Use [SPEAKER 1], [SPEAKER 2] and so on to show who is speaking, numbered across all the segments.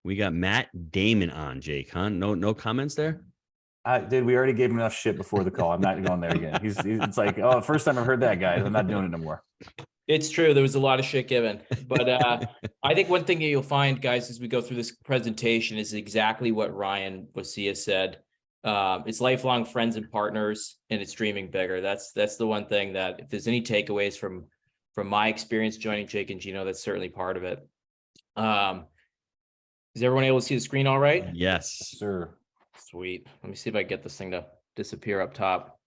[SPEAKER 1] We got Matt Damon on, Jake, huh? No comments there?
[SPEAKER 2] Dude, we already gave him enough shit before the call. I'm not going there again. It's like, oh, first time I've heard that, guys. I'm not doing it no more.
[SPEAKER 3] It's true. There was a lot of shit given, but I think one thing that you'll find, guys, as we go through this presentation is exactly what Ryan Bosia said. It's lifelong friends and partners, and it's dreaming bigger. That's the one thing that, if there's any takeaways from my experience joining Jake and Gino, that's certainly part of it. Is everyone able to see the screen all right?
[SPEAKER 1] Yes,
[SPEAKER 2] sir.
[SPEAKER 3] Sweet. Let me see if I get this thing to disappear up top.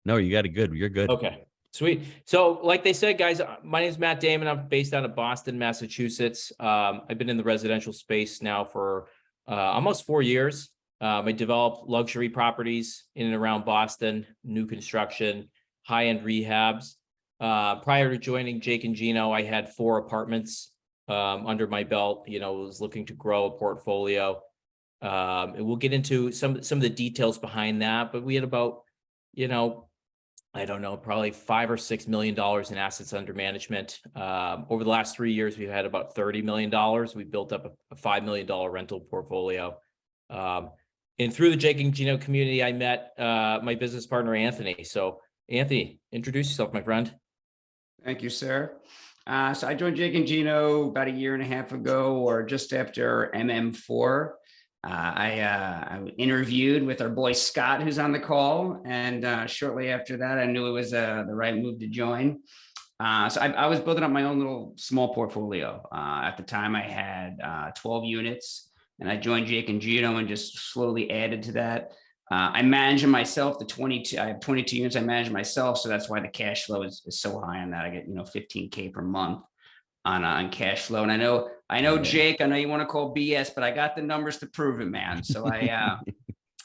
[SPEAKER 1] No, you got it good. You're good.
[SPEAKER 3] Okay. Sweet. So like they said, guys, my name is Matt Damon. I'm based out of Boston, Massachusetts. I've been in the residential space now for almost 4 years. I develop luxury properties in and around Boston, new construction, high-end rehabs. Prior to joining Jake and Gino, I had 4 apartments under my belt. Was looking to grow a portfolio. And we'll get into some of the details behind that, but we had about, I don't know, probably $5 or $6 million in assets under management. Over the last 3 years, we've had about $30 million. We built up a $5 million rental portfolio. And through the Jake and Gino community, I met my business partner, Anthony. So Anthony, introduce yourself, my friend.
[SPEAKER 4] Thank you, sir. So I joined Jake and Gino about 1.5 years ago, or just after MM4. I interviewed with our boy Scott, who's on the call, and shortly after that, I knew it was the right move to join. So I was building up my own little small portfolio. At the time, I had 12 units, and I joined Jake and Gino and just slowly added to that. I manage myself. I have 22 units. I manage myself, so that's why the cash flow is so high on that. I get $15K per month on cash flow. And I know, Jake, I know you want to call BS, but I got the numbers to prove it, man. So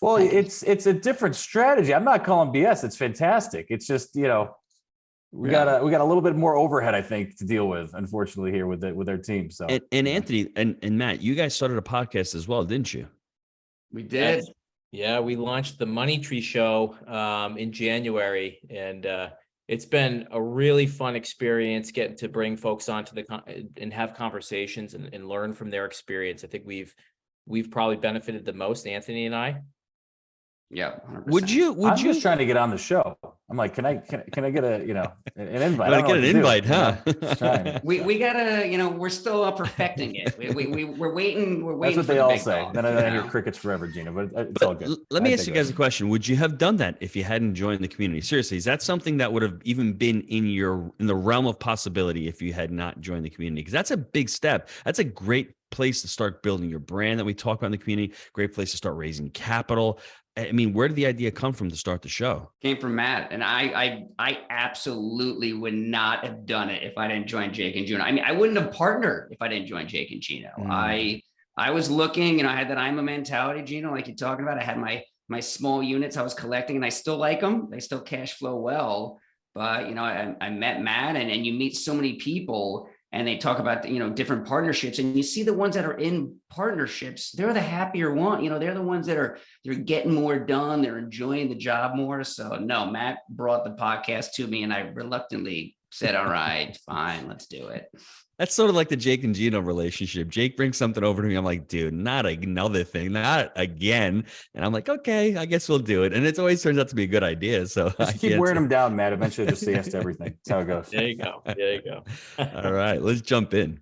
[SPEAKER 2] well, it's a different strategy. I'm not calling BS. It's fantastic. It's just, we got a little bit more overhead, I think, to deal with, unfortunately, here with their team. So
[SPEAKER 1] and Anthony and Matt, you guys started a podcast as well, didn't you?
[SPEAKER 4] We did.
[SPEAKER 3] Yeah, we launched the Money Tree Show in January, and it's been a really fun experience getting to bring folks onto and have conversations and learn from their experience. I think we've probably benefited the most, Anthony and I.
[SPEAKER 4] Yeah. 100%.
[SPEAKER 1] Would you
[SPEAKER 2] just trying to get on the show. I'm like, can I get a, an invite?
[SPEAKER 1] I get an invite, huh?
[SPEAKER 4] We gotta, we're still perfecting it. We're waiting.
[SPEAKER 2] That's what they all say. Then I hear crickets forever, Gino, but it's all good.
[SPEAKER 1] Let me ask you guys a question. Would you have done that if you hadn't joined the community? Seriously, is that something that would have even been in the realm of possibility if you had not joined the community? Because that's a big step. That's a great place to start building your brand that we talk about in the community. Great place to start raising capital. I mean, where did the idea come from to start the show?
[SPEAKER 4] Came from Matt, and I absolutely would not have done it if I didn't join Jake and Gino. I mean, I wouldn't have partnered if I didn't join Jake and Gino. I was looking, I had that I'm a mentality, Gino, like you're talking about. I had my small units I was collecting, and I still like them. They still cash flow well, but I met Matt, and you meet so many people. And they talk about, different partnerships, and you see the ones that are in partnerships, they're the happier one. They're the ones they're getting more done. They're enjoying the job more. So no, Matt brought the podcast to me, and I reluctantly said, all right, fine, let's do it.
[SPEAKER 1] That's sort of like the Jake and Gino relationship. Jake brings something over to me. I'm like, dude, not another thing, not again. And I'm like, okay, I guess we'll do it. And it always turns out to be a good idea. So
[SPEAKER 2] just keep wearing them down, Matt. Eventually just say yes to everything. That's how it goes.
[SPEAKER 3] There you go.
[SPEAKER 1] All right, let's jump in.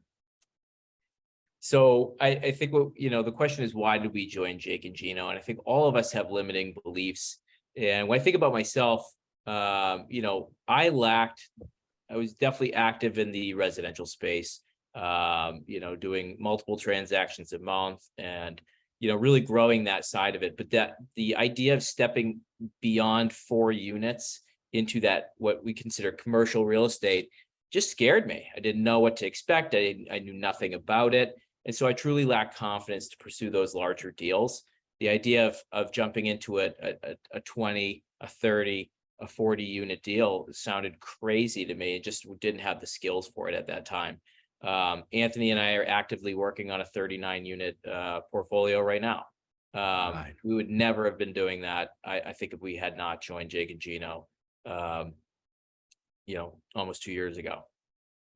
[SPEAKER 3] So I think the question is, why did we join Jake and Gino? And I think all of us have limiting beliefs. And when I think about myself, I was definitely active in the residential space, doing multiple transactions a month and, really growing that side of it. But the idea of stepping beyond 4 units into that, what we consider commercial real estate, just scared me. I didn't know what to expect. I knew nothing about it. And so I truly lacked confidence to pursue those larger deals. The idea of jumping into a 20, a 30, a 40 unit deal sounded crazy to me. It just didn't have the skills for it at that time. Anthony and I are actively working on a 39 unit portfolio right now. Right. We would never have been doing that, I think, if we had not joined Jake and Gino, almost 2 years ago.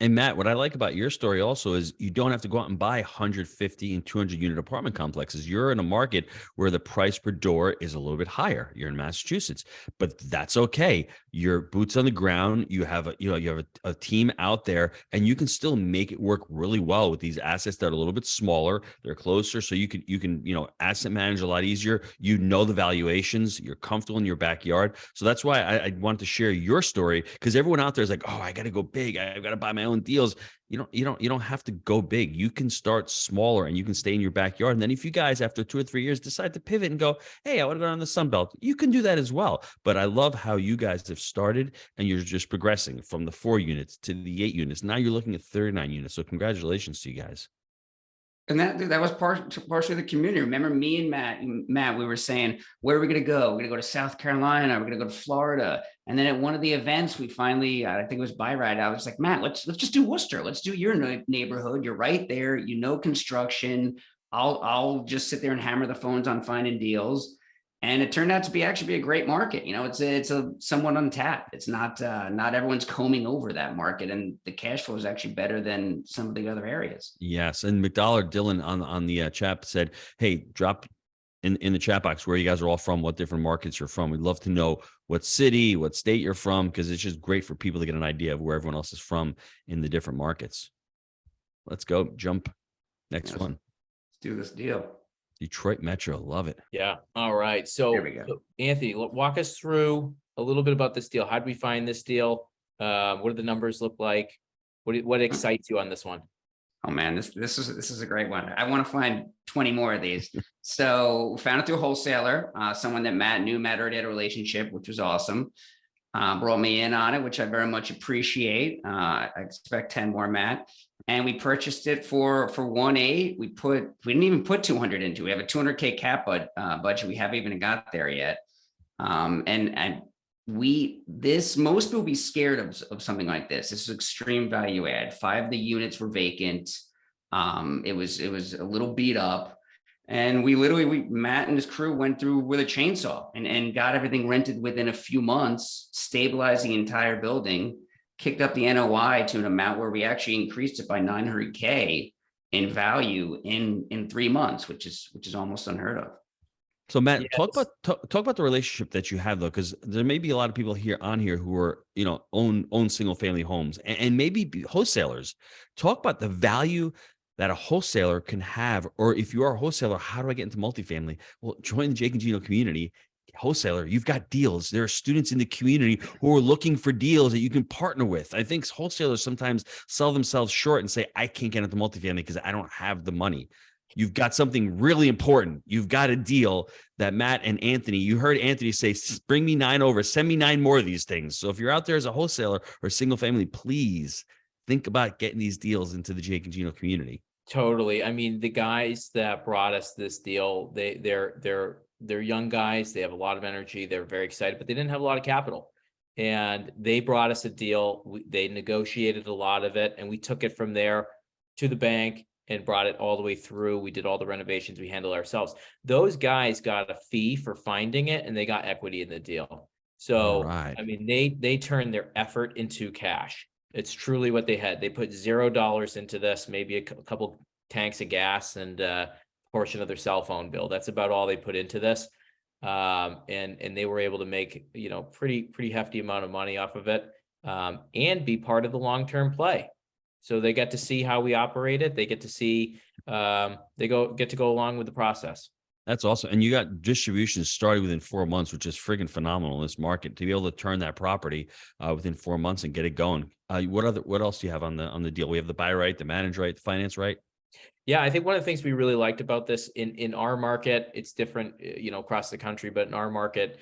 [SPEAKER 1] And Matt, what I like about your story also is you don't have to go out and buy 150 and 200 unit apartment complexes. You're in a market where the price per door is a little bit higher. You're in Massachusetts, but that's okay. Your boots on the ground. You have a team out there, and you can still make it work really well with these assets that are a little bit smaller. They're closer, so you can asset manage a lot easier. You know the valuations. You're comfortable in your backyard. So that's why I wanted to share your story, because everyone out there is like, oh, I got to go big. I've got to buy my own deals. You don't have to go big. You can start smaller and you can stay in your backyard. And then if you guys after 2 or 3 years decide to pivot and go, hey, I want to go down the Sun Belt, you can do that as well. But I love how you guys have started and you're just progressing from the 4 units to the 8 units. Now you're looking at 39 units. So congratulations to you guys.
[SPEAKER 4] And that was partially the community. Remember me and Matt, we were saying, where are we going to go? We're going to go to South Carolina. We're going to go to Florida. And then at one of the events, we finally, I think it was Buy Right, I was like, Matt, let's just do Worcester. Let's do your neighborhood. You're right there. Construction. I'll just sit there and hammer the phones on finding deals. And it turned out to actually be a great market. It's a somewhat untapped. It's not everyone's combing over that market, and the cash flow is actually better than some of the other areas.
[SPEAKER 1] Yes, and McDollar Dylan on the chat said, "Hey, drop in the chat box where you guys are all from, what different markets you're from. We'd love to know what city, what state you're from, because it's just great for people to get an idea of where everyone else is from in the different markets." Let's go. Jump. Next one.
[SPEAKER 4] Let's do this deal.
[SPEAKER 1] Detroit Metro. Love it.
[SPEAKER 3] Yeah. All right. So,
[SPEAKER 4] Here we go.
[SPEAKER 3] so Anthony, walk us through a little bit about this deal. How did we find this deal? What do the numbers look like? What excites you on this one?
[SPEAKER 4] Oh man, this is a great one. I want to find 20 more of these. So found it through a wholesaler, someone that Matt already had a relationship, which was awesome. Brought me in on it, which I very much appreciate. I expect 10 more, Matt. And we purchased it for 1.8. We didn't even put 200 into it. We have a 200K cap budget. We haven't even got there yet. Most people be scared of something like this. This is extreme value add. 5 of the units were vacant. It was a little beat up. And Matt and his crew went through with a chainsaw and got everything rented within a few months, stabilized the entire building, kicked up the NOI to an amount where we actually increased it by 900K in value in 3 months, which is almost unheard of.
[SPEAKER 1] So Matt,
[SPEAKER 3] Yes.
[SPEAKER 1] talk about the relationship that you have though, because there may be a lot of people here who are own single family homes and maybe be wholesalers. Talk about the value that a wholesaler can have, or if you are a wholesaler, how do I get into multifamily? Well, join the Jake and Gino community. Wholesaler, you've got deals. There are students in the community who are looking for deals that you can partner with. I think wholesalers sometimes sell themselves short and say, I can't get into multifamily because I don't have the money. You've got something really important. You've got a deal that Matt and Anthony, you heard Anthony say, bring me 9 over, send me 9 more of these things. So if you're out there as a wholesaler or single family, please think about getting these deals into the Jake and Gino community.
[SPEAKER 3] Totally. I mean, the guys that brought us this deal, they're young guys. They have a lot of energy. They're very excited, but they didn't have a lot of capital. And they brought us a deal. They negotiated a lot of it, and we took it from there to the bank and brought it all the way through. We did all the renovations. We handled ourselves. Those guys got a fee for finding it, and they got equity in the deal. So,
[SPEAKER 1] Right.
[SPEAKER 3] I mean, they turned their effort into cash. It's truly what they had. They put $0 into this, maybe a couple tanks of gas and a portion of their cell phone bill. That's about all they put into this. And they were able to make, pretty hefty amount of money off of it, and be part of the long-term play. So they get to see how we operate it. They get to see, get to go along with the process.
[SPEAKER 1] That's awesome. And you got distribution started within 4 months, which is friggin' phenomenal in this market to be able to turn that property within 4 months and get it going. What else do you have on the deal? We have the buy right, the manage right, the finance right.
[SPEAKER 3] Yeah, I think one of the things we really liked about this in our market, it's different, across the country, but in our market,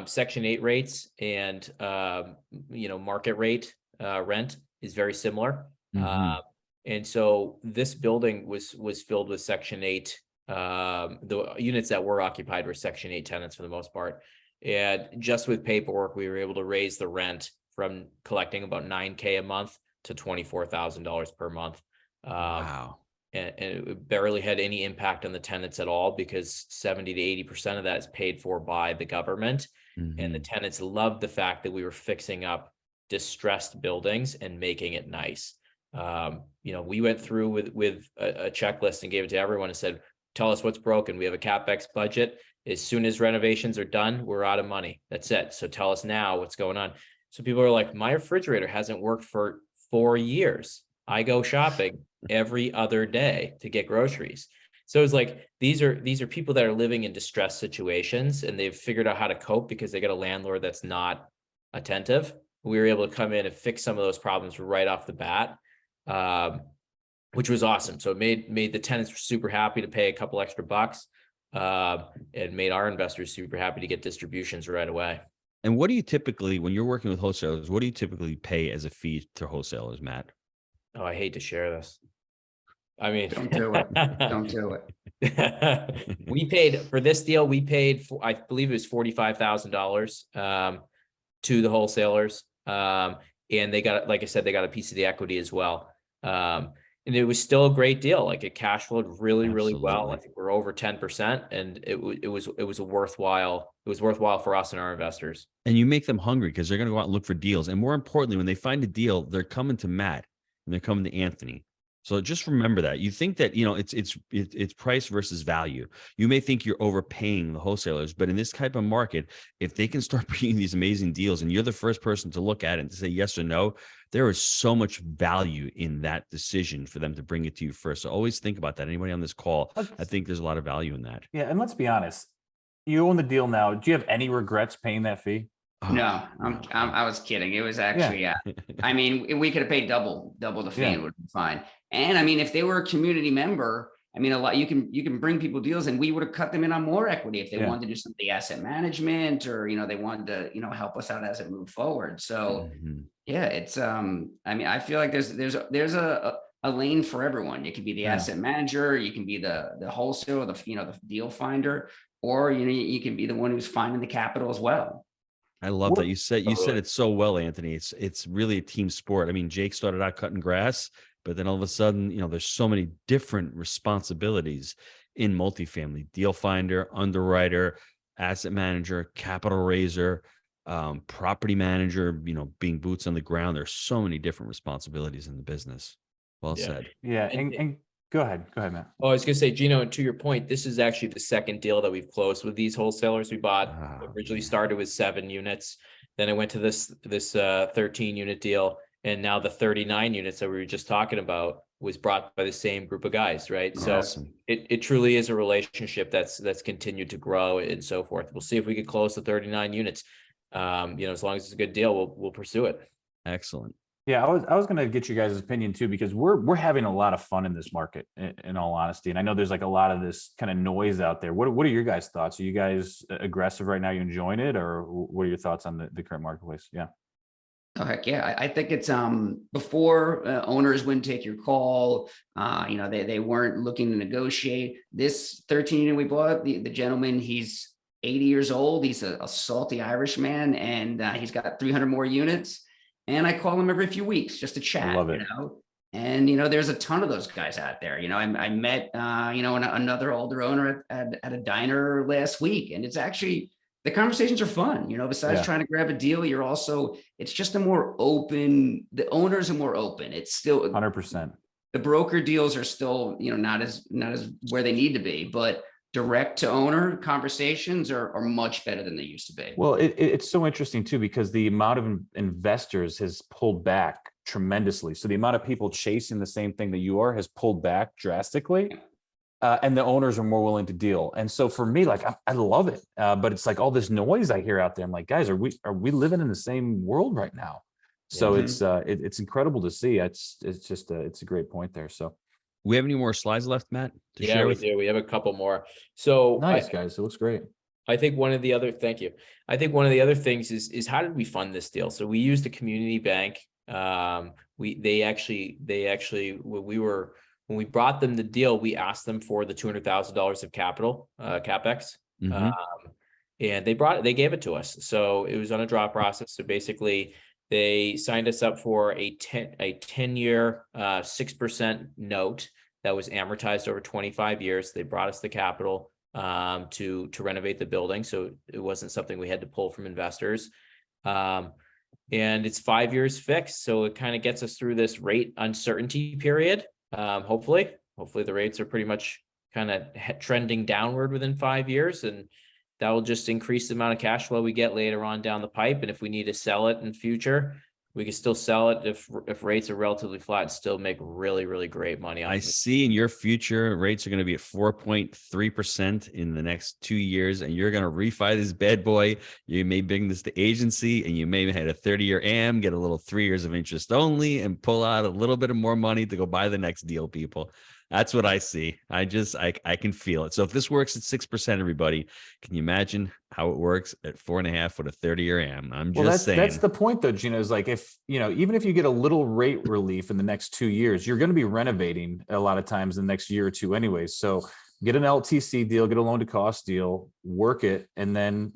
[SPEAKER 3] Section 8 rates and, market rate rent is very similar.
[SPEAKER 1] Mm-hmm.
[SPEAKER 3] And so this building was filled with Section 8. The units that were occupied were Section 8 tenants for the most part. And just with paperwork, we were able to raise the rent from collecting about $9K a month to $24,000 per month.
[SPEAKER 1] Wow.
[SPEAKER 3] And it barely had any impact on the tenants at all, because 70 to 80% of that is paid for by the government.
[SPEAKER 1] Mm-hmm.
[SPEAKER 3] And the tenants loved the fact that we were fixing up distressed buildings and making it nice. We went through with a checklist and gave it to everyone and said, tell us what's broken. We have a CapEx budget. As soon as renovations are done, we're out of money. That's it. So tell us now what's going on. So people are like, my refrigerator hasn't worked for 4 years. I go shopping every other day to get groceries. So it's like, these are people that are living in distressed situations, and they've figured out how to cope because they got a landlord that's not attentive. We were able to come in and fix some of those problems right off the bat, which was awesome. So it made the tenants super happy to pay a couple extra bucks, and made our investors super happy to get distributions right away.
[SPEAKER 1] And what do you typically, when you're working with wholesalers, what do you typically pay as a fee to wholesalers, Matt?
[SPEAKER 3] Oh, I hate to share this. I mean,
[SPEAKER 4] Don't do it. Don't do it.
[SPEAKER 3] We paid for this deal. We paid for, I believe it was $45,000 to the wholesalers, and they got, like I said, they got a piece of the equity as well. And it was still a great deal. Like, it cash flowed really, really well. I think we're over 10%, and it was worthwhile for us and our investors.
[SPEAKER 1] And you make them hungry because they're going to go out and look for deals. And more importantly, when they find a deal, they're coming to Matt and they're coming to Anthony. So just remember that. You think that, it's price versus value. You may think you're overpaying the wholesalers, but in this type of market, if they can start bringing these amazing deals and you're the first person to look at it and to say yes or no, there is so much value in that decision for them to bring it to you first. So always think about that. Anybody on this call, I think there's a lot of value in that.
[SPEAKER 2] Yeah. And let's be honest, you own the deal now. Do you have any regrets paying that fee?
[SPEAKER 4] No, I was kidding. It was actually, I mean, we could have paid double the fee. It would be fine. And I mean, if they were a community member, I mean, you can bring people deals, and we would have cut them in on more equity if they wanted to do something asset management, or, they wanted to, help us out as it moved forward. So it's, I mean, I feel like there's a lane for everyone. You could be the asset manager, you can be the wholesaler, the deal finder, or, you can be the one who's finding the capital as well.
[SPEAKER 1] I love that. You said it so well, Anthony. It's really a team sport. I mean, Jake started out cutting grass, but then all of a sudden, there's so many different responsibilities in multifamily: deal finder, underwriter, asset manager, capital raiser, property manager, being boots on the ground. There's so many different responsibilities in the business. Well said.
[SPEAKER 2] Yeah. And go ahead, Matt.
[SPEAKER 3] Oh, I was going to say, Gino, and to your point, this is actually the second deal that we've closed with these wholesalers. We bought, originally started with 7 units. Then it went to this 13 unit deal. And now the 39 units that we were just talking about was brought by the same group of guys, right? So it truly is a relationship that's continued to grow and so forth. We'll see if we could close the 39 units. As long as it's a good deal, we'll pursue it.
[SPEAKER 1] Excellent.
[SPEAKER 2] Yeah, I was going to get you guys' opinion too, because we're having a lot of fun in this market, in all honesty. And I know there's like a lot of this kind of noise out there. What are your guys' thoughts? Are you guys aggressive right now? You enjoying it, or what are your thoughts on the current marketplace? Yeah.
[SPEAKER 4] Oh, heck yeah. I think it's before owners wouldn't take your call. They weren't looking to negotiate. This 13 unit we bought, the gentleman, he's 80 years old. He's a salty Irishman, and he's got 300 more units. And I call him every few weeks just to chat. I love it. And there's a ton of those guys out there. I met another older owner at a diner last week, and it's actually, the conversations are fun. Besides trying to grab a deal, it's just a more open, the owners are more open. It's still
[SPEAKER 2] 100%.
[SPEAKER 4] The broker deals are still, not as where they need to be, but direct to owner conversations are much better than they used to be.
[SPEAKER 2] Well, it's so interesting too, because the amount of investors has pulled back tremendously. So the amount of people chasing the same thing that you are has pulled back drastically. And the owners are more willing to deal. And so for me, like, I love it. But it's like all this noise I hear out there. I'm like, guys, are we living in the same world right now? So it's incredible to see. It's a great point there. So
[SPEAKER 1] we have any more slides left, Matt?
[SPEAKER 3] Yeah, we do. We have a couple more. So
[SPEAKER 2] nice, guys. It looks great.
[SPEAKER 3] I think one of the other, thank you. I think one of the other things is how did we fund this deal? So we used a community bank. When we brought them the deal, we asked them for the $200,000 of capital, CapEx. And they gave it to us. So it was on a draw process. So basically they signed us up for a 10-year, 6% note that was amortized over 25 years. They brought us the capital to renovate the building. So it wasn't something we had to pull from investors. and it's 5 years fixed. So it kind of gets us through this rate uncertainty period. Hopefully the rates are pretty much kind of trending downward within 5 years, and that will just increase the amount of cash flow we get later on down the pipe. And if we need to sell it in future, we can still sell it if rates are relatively flat and still make really, really great money.
[SPEAKER 1] I see in your future rates are going to be at 4.3% in the next 2 years, and you're going to refi this bad boy. You may bring this to agency, and you may have a 30-year AM, get a little 3 years of interest only, and pull out a little bit of more money to go buy the next deal, people. That's what I see. I can feel it. So if this works at 6%, everybody, can you imagine how it works at 4.5 with a 30-year AM? I'm just saying.
[SPEAKER 2] That's the point though, Gino, is like, if, even if you get a little rate relief in the next 2 years, you're going to be renovating a lot of times in the next year or two anyways. So get an LTC deal, get a loan to cost deal, work it, and then,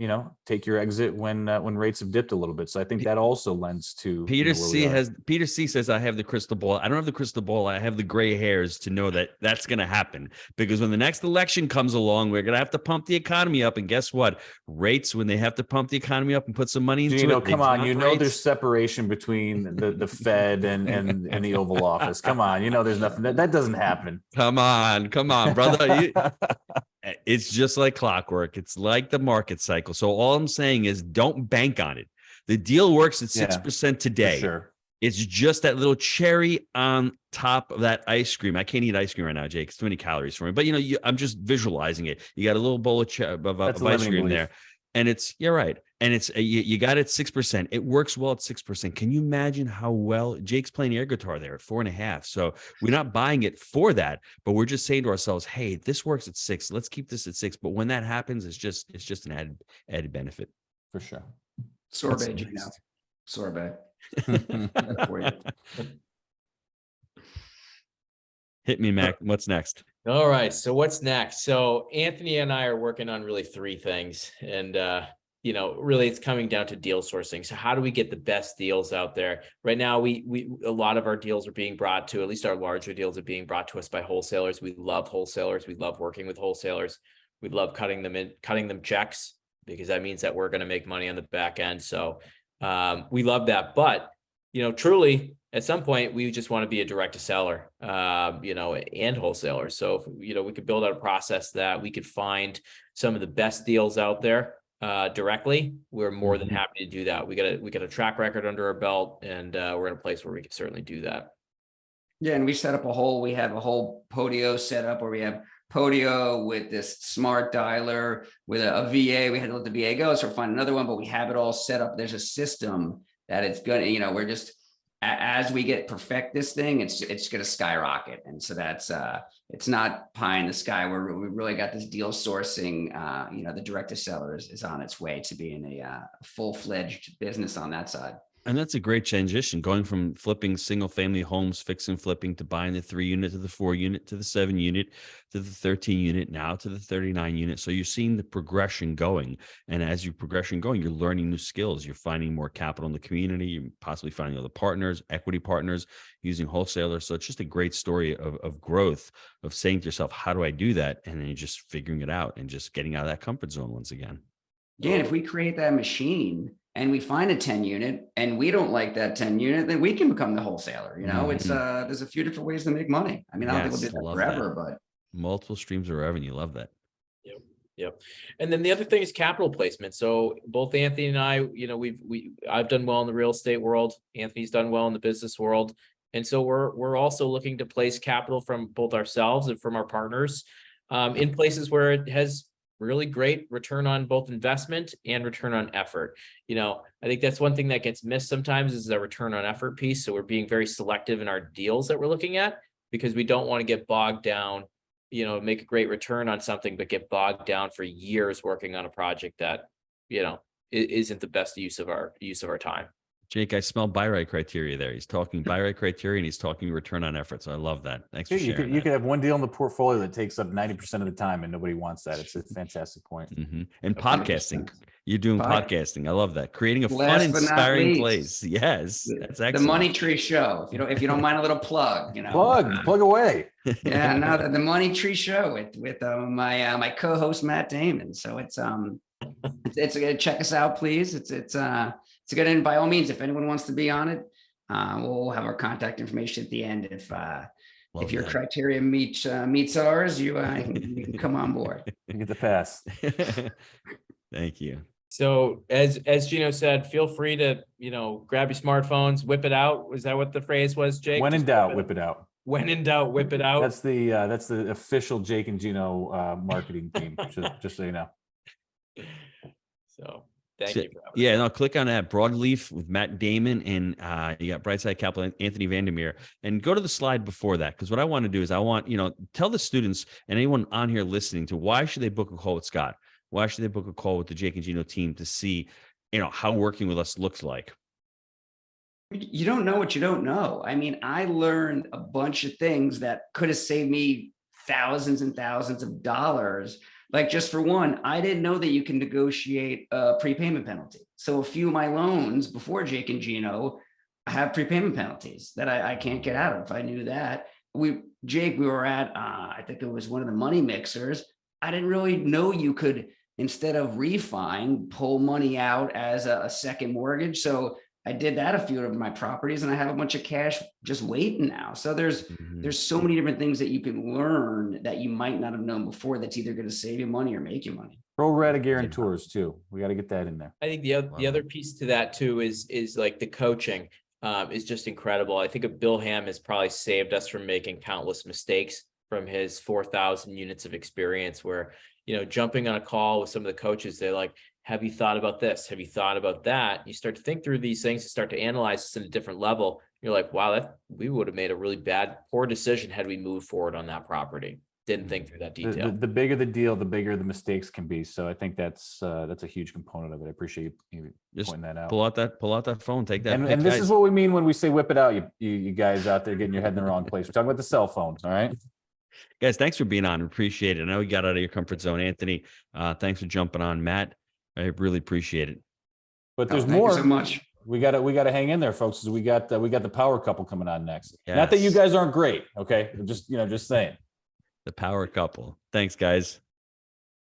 [SPEAKER 2] take your exit when rates have dipped a little bit. So I think that also lends to
[SPEAKER 1] Peter C says, I have the crystal ball. I don't have the crystal ball. I have the gray hairs to know that that's going to happen, because when the next election comes along, we're going to have to pump the economy up. And guess what? Rates, when they have to pump the economy up and put some money into it.
[SPEAKER 2] Come on, there's separation between the Fed and the Oval Office. Come on, there's nothing that doesn't happen.
[SPEAKER 1] Come on, brother. It's just like clockwork. It's like the market cycle. So all I'm saying is don't bank on it. The deal works at 6% today.
[SPEAKER 2] Sure.
[SPEAKER 1] It's just that little cherry on top of that ice cream. I can't eat ice cream right now, Jake. It's too many calories for me. But I'm just visualizing it. You got a little bowl of ice cream there, and you're right. And it's you got it at 6%. It works well at 6%. Can you imagine how well Jake's playing air guitar there at 4.5? So we're not buying it for that, but we're just saying to ourselves, hey, this works at 6. Let's keep this at 6. But when that happens, it's just an added benefit.
[SPEAKER 2] For sure.
[SPEAKER 4] Sorbet, Gino. Sorbet.
[SPEAKER 1] Hit me, Mac. What's next?
[SPEAKER 3] All right. So what's next? So Anthony and I are working on really 3 things, and really it's coming down to deal sourcing. So how do we get the best deals out there? Right now, we a lot of our deals are being brought to, at least our larger deals are being brought to us by wholesalers. We love wholesalers. We love working with wholesalers. We love cutting them checks, because that means that we're going to make money on the back end. So we love that. But, truly at some point, we just want to be a direct to seller, and wholesaler. So if, we could build out a process that we could find some of the best deals out there directly. We're more than happy to do that. We got a track record under our belt, and we're in a place where we can certainly do that.
[SPEAKER 4] Yeah, and we have a whole Podio set up where we have Podio with this smart dialer with a VA. We had to let the VA go, so we're finding another one, but we have it all set up. There's a system that it's gonna, we're just, as we perfect this thing, it's going to skyrocket. And so that's it's not pie in the sky. We really got this deal sourcing. The direct to seller is on its way to being a full-fledged business on that side.
[SPEAKER 1] And that's a great transition, going from flipping single family homes, fix and flipping, to buying the 3 unit, to the 4 unit, to the 7 unit, to the 13 unit, now to the 39 unit. So you're seeing the progression going. And as you progression going, you're learning new skills. You're finding more capital in the community. You're possibly finding other partners, equity partners, using wholesalers. So it's just a great story of growth, of saying to yourself, how do I do that? And then you're just figuring it out and just getting out of that comfort zone once again.
[SPEAKER 4] Yeah, and if we create that machine and we find a 10 unit and we don't like that 10 unit, then we can become the wholesaler. It's there's a few different ways to make money. I mean, I don't think we'll do that forever, but
[SPEAKER 1] multiple streams of revenue. Love that.
[SPEAKER 3] Yep. And then the other thing is capital placement. So both Anthony and I, I've done well in the real estate world. Anthony's done well in the business world. And so we're also looking to place capital from both ourselves and from our partners in places where it has really great return on both investment and return on effort. I think that's one thing that gets missed sometimes, is the return on effort piece. So we're being very selective in our deals that we're looking at, because we don't want to get bogged down, make a great return on something, but get bogged down for years working on a project that, isn't the best use of our time.
[SPEAKER 1] Jake, I smell buy right criteria there. He's talking buy right criteria, and he's talking return on effort. So I love that. Thanks for sharing.
[SPEAKER 2] You could have one deal in the portfolio that takes up 90% of the time, and nobody wants that. It's a fantastic point.
[SPEAKER 1] Mm-hmm. And podcasting, you're doing podcasting. I love that. Creating a fun, inspiring place. Yes, that's excellent.
[SPEAKER 4] The Money Tree Show. If you don't mind a little plug,
[SPEAKER 2] plug away.
[SPEAKER 4] Yeah, no, the Money Tree Show with my co-host Matt Damon. So it's check us out, please. It's it's good. And by all means, if anyone wants to be on it, we'll have our contact information at the end. If your criteria meets ours, you can come on board.
[SPEAKER 2] You get the pass.
[SPEAKER 1] Thank you.
[SPEAKER 3] So as Gino said, feel free to, grab your smartphones, whip it out. Was that what the phrase was, Jake?
[SPEAKER 2] When in
[SPEAKER 3] Just
[SPEAKER 2] doubt, whip it out.
[SPEAKER 3] When in doubt, whip it out.
[SPEAKER 2] That's the official Jake and Gino marketing team. Just so you know.
[SPEAKER 3] So thank you. For
[SPEAKER 1] yeah, no, click on that broadleaf with Matt Damon, and you got Brightside Capital, Anthony Vandermeer, and go to the slide before that. Because what I want to do is tell the students and anyone on here listening to why should they book a call with Scott? Why should they book a call with the Jake and Gino team to see, how working with us looks like?
[SPEAKER 4] You don't know what you don't know. I mean, I learned a bunch of things that could have saved me thousands and thousands of dollars. Like, just for one, I didn't know that you can negotiate a prepayment penalty. So a few of my loans before Jake and Gino have prepayment penalties that I can't get out of. If I knew that, Jake, we were at, I think it was one of the money mixers. I didn't really know you could, instead of refining, pull money out as a second mortgage. So I did that a few of my properties, and I have a bunch of cash just waiting now. So there's so many different things that you can learn that you might not have known before. That's either going to save you money or make you money.
[SPEAKER 2] Pro rata guarantors too. We got to get that in there.
[SPEAKER 3] I think the other piece to that too is like the coaching is just incredible. I think Bill Ham has probably saved us from making countless mistakes from his 4,000 units of experience, where, jumping on a call with some of the coaches, they're like, have you thought about this? Have you thought about that? You start to think through these things and start to analyze this at a different level. You're like, wow, we would have made a really poor decision had we moved forward on that property. Didn't think through that detail.
[SPEAKER 2] The bigger the deal, the bigger the mistakes can be. So I think that's a huge component of it. I appreciate you pointing that out.
[SPEAKER 1] Pull out that phone, take that.
[SPEAKER 2] And this is what we mean when we say whip it out. You guys out there getting your head in the wrong place. We're talking about the cell phones. All right.
[SPEAKER 1] Guys, thanks for being on. Appreciate it. I know you got out of your comfort zone, Anthony. Thanks for jumping on, Matt. I really appreciate it.
[SPEAKER 2] But there's more.
[SPEAKER 4] Thank you so much.
[SPEAKER 2] We got to hang in there, folks. We got the power couple coming on next.
[SPEAKER 1] Yes.
[SPEAKER 2] Not that you guys aren't great, okay? Just saying.
[SPEAKER 1] The power couple. Thanks, guys.